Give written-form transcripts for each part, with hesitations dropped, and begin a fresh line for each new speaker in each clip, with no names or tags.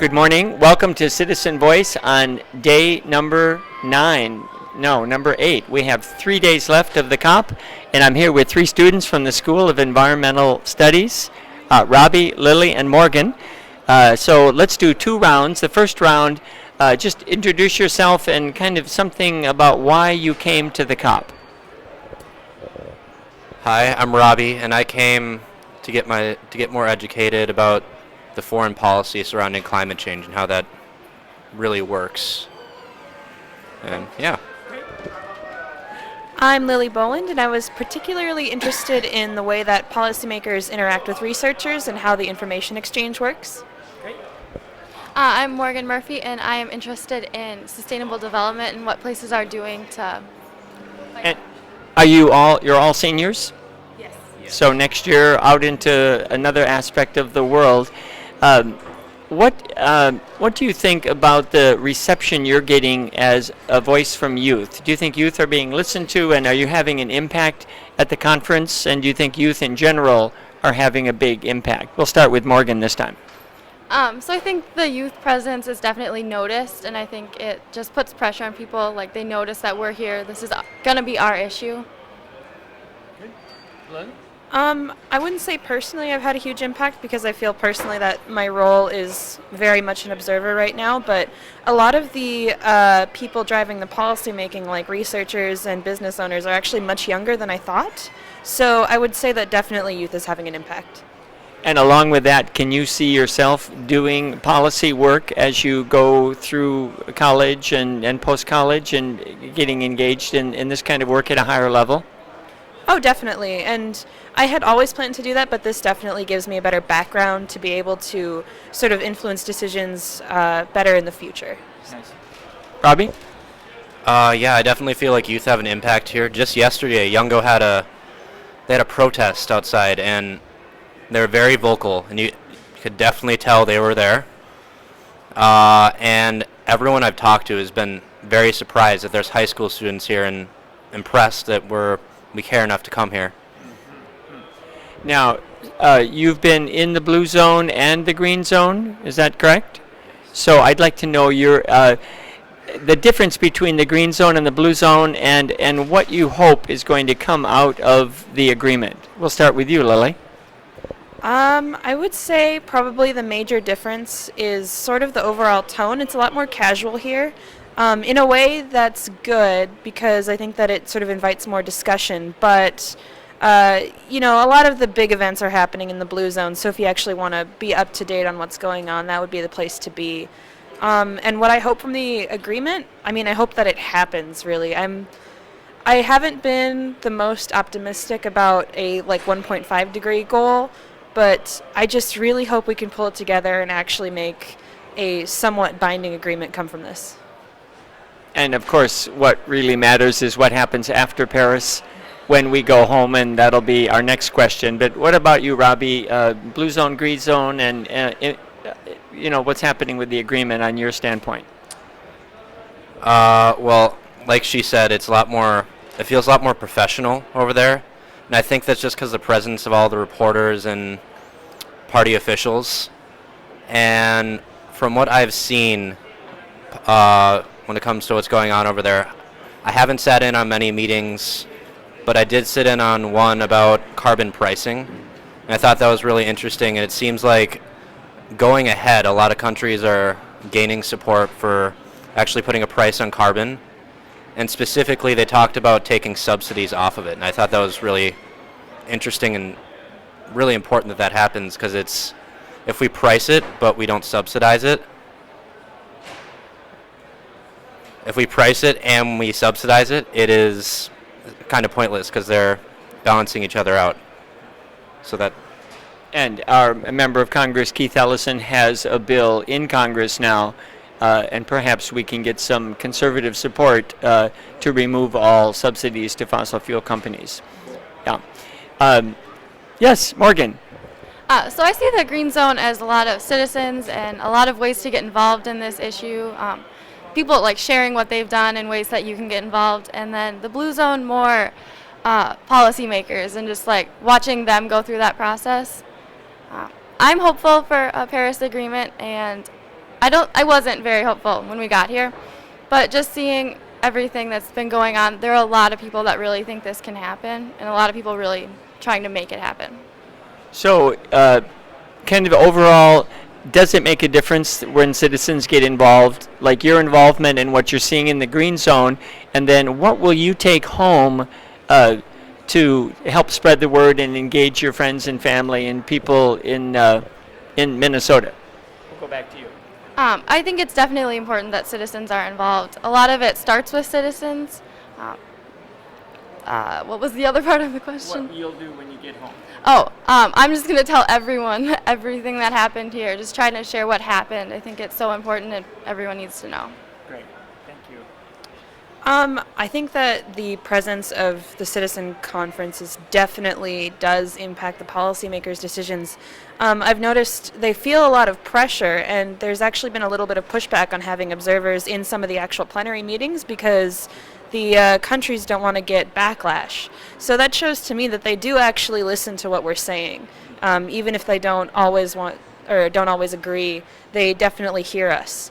Good morning. Welcome to Citizen Voice on day number 9. No, number 8. We have 3 days left of the COP, and I'm here with 3 students from the School of Environmental Studies, Robbie, Lily, and Morgan. So let's do 2 rounds. The first round, just introduce yourself and kind of something about why you came to the COP.
Hi, I'm Robbie, and I came to get more educated about the foreign policy surrounding climate change and how that really works. And yeah.
I'm Lily Boland, and I was particularly interested in the way that policymakers interact with researchers and how the information exchange works.
I'm Morgan Murphy, and I am interested in sustainable development and what places are doing to.
And you're all seniors?
Yes.
So next year out into another aspect of the world. What do you think about the reception you're getting as a voice from youth? Do you think youth are being listened to, and are you having an impact at the conference? And do you think youth in general are having a big impact? We'll start with Morgan this time.
So I think the youth presence is definitely noticed, and I think it just puts pressure on people. Like, they notice that we're here. This is going to be our issue.
I wouldn't say personally I've had a huge impact, because I feel personally that my role is very much an observer right now, but a lot of the people driving the policy making, like researchers and business owners, are actually much younger than I thought. So I would say that definitely youth is having an impact.
And along with that, can you see yourself doing policy work as you go through college and post-college and getting engaged in this kind of work at a higher level?
Oh, definitely. And I had always planned to do that, but this definitely gives me a better background to be able to sort of influence decisions better in the future.
Nice. Robbie?
Yeah, I definitely feel like youth have an impact here. Just yesterday, Youngo had a protest outside, and they were very vocal, and you could definitely tell they were there. And everyone I've talked to has been very surprised that there's high school students here and impressed that we care enough to come here.
Now, you've been in the blue zone and the green zone, is that correct? So I'd like to know the difference between the green zone and the blue zone, and what you hope is going to come out of the agreement. We'll start with you, Lily.
I would say probably the major difference is sort of the overall tone. It's a lot more casual here. In a way that's good, because I think that it sort of invites more discussion, but a lot of the big events are happening in the blue zone, so if you actually want to be up to date on what's going on, that would be the place to be. And what I hope from the agreement, I hope that it happens, really. I haven't been the most optimistic about a 1.5 degree goal, but I just really hope we can pull it together and actually make a somewhat binding agreement come from this.
And of course, what really matters is what happens after Paris when we go home, and that'll be our next question. But what about you, Robbie? Blue zone, green zone, and what's happening with the agreement on your standpoint?
Well, like she said, it feels a lot more professional over there. And I think that's just because of the presence of all the reporters and party officials. And from what I've seen, when it comes to what's going on over there, I haven't sat in on many meetings, but I did sit in on one about carbon pricing, and I thought that was really interesting. And it seems like going ahead, a lot of countries are gaining support for actually putting a price on carbon, and specifically they talked about taking subsidies off of it, and I thought that was really interesting and really important that happens, because if we price it but we don't subsidize it, if we price it and we subsidize it, it is kind of pointless, because they're balancing each other out.
And our member of Congress, Keith Ellison, has a bill in Congress now, and perhaps we can get some conservative support to remove all subsidies to fossil fuel companies. Yeah. Yes, Morgan.
So I see the green zone as a lot of citizens and a lot of ways to get involved in this issue. People sharing what they've done in ways that you can get involved, and then the blue zone more policymakers and just watching them go through that process. I'm hopeful for a Paris agreement, and I wasn't very hopeful when we got here, but just seeing everything that's been going on, there are a lot of people that really think this can happen, and a lot of people really trying to make it happen.
So, kind of overall, does it make a difference when citizens get involved, like your involvement in what you're seeing in the green zone, and then what will you take home to help spread the word and engage your friends and family and people in Minnesota? We'll go back to you.
I think it's definitely important that citizens are involved. A lot of it starts with citizens. What was the other part of the question?
What you'll do when you get home.
I'm just going to tell everyone everything that happened here, just trying to share what happened. I think it's so important and everyone needs to know.
Great. Thank you.
I think that the presence of the citizen conferences definitely does impact the policymakers' decisions. I've noticed they feel a lot of pressure, and there's actually been a little bit of pushback on having observers in some of the actual plenary meetings because the countries don't want to get backlash. So that shows to me that they do actually listen to what we're saying. Even if they don't always want or don't always agree, they definitely hear us.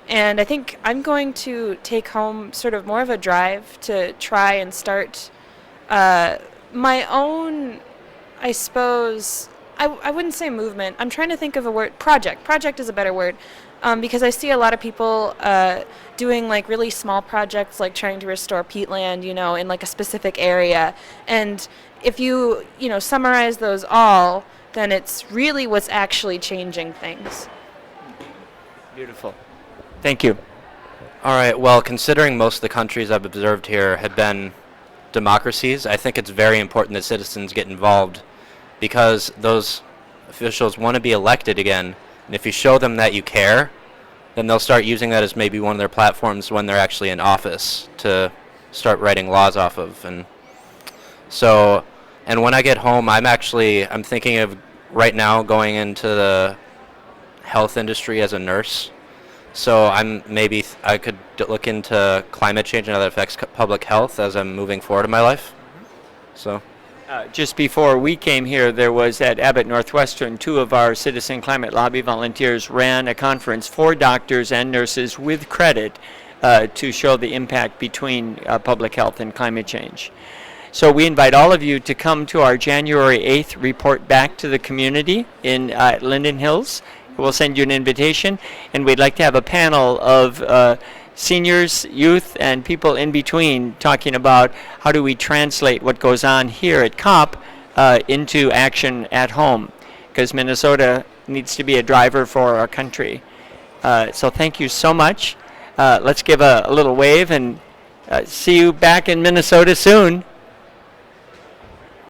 And I think I'm going to take home sort of more of a drive to try and start my own, I suppose, I wouldn't say movement. I'm trying to think of a word. Project. Project is a better word. Because I see a lot of people doing like really small projects, like trying to restore peatland, in like a specific area. And if you summarize those all, then it's really what's actually changing things.
Beautiful. Thank you.
All right, well, considering most of the countries I've observed here have been democracies, I think it's very important that citizens get involved because those officials want to be elected again. And if you show them that you care, then they'll start using that as maybe one of their platforms when they're actually in office to start writing laws off of. And when I get home, I'm thinking of right now going into the health industry as a nurse. So I could look into climate change and how that affects public health as I'm moving forward in my life. So.
Just before we came here, there was at Abbott Northwestern, 2 of our Citizen Climate Lobby volunteers ran a conference for doctors and nurses with credit to show the impact between public health and climate change. So we invite all of you to come to our January 8th report back to the community in Linden Hills. We'll send you an invitation, and we'd like to have a panel of seniors, youth, and people in between talking about how do we translate what goes on here at COP into action at home, because Minnesota needs to be a driver for our country. So thank you so much. Let's give a little wave and see you back in Minnesota soon.